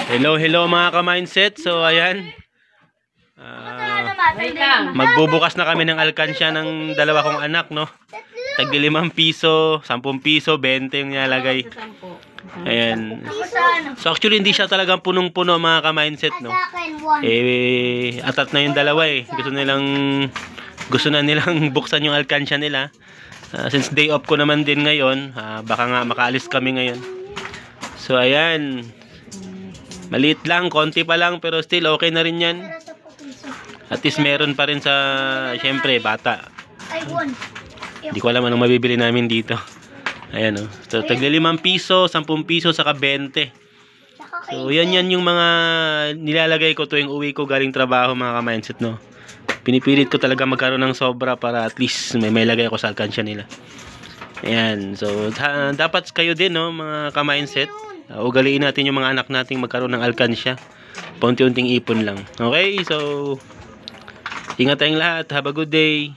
Hello mga ka-mindset. So ayan, magbubukas na kami ng alkansya ng dalawa kong anak, no? Tagli 5 piso, 10 piso, 20 yung nilalagay. Ayan. So actually hindi siya talagang punong-puno mga ka-mindset, no? Atat na yung dalawa eh. Gusto na nilang buksan yung alkansya nila. Since day off ko naman din ngayon, baka nga makaalis kami ngayon. So ayan. Maliit lang, konti pa lang, pero still okay na rin yan. At least meron pa rin sa, syempre, bata. Hindi ko alam anong mabibili namin dito. Ayan o. So, tagli 5 piso, 10 piso, saka 20. So, yan yung mga nilalagay ko tuwing uwi ko galing trabaho, mga ka-mindset, no? Pinipilit ko talaga magkaroon ng sobra para at least may lagay ako sa alkansya nila. Ayan. So, dapat kayo din, no, mga ka-mindset. Ugaliin natin yung mga anak nating magkaroon ng alkansya. Paunti-unting ipon lang. Okay? So, ingat tayong lahat. Have a good day.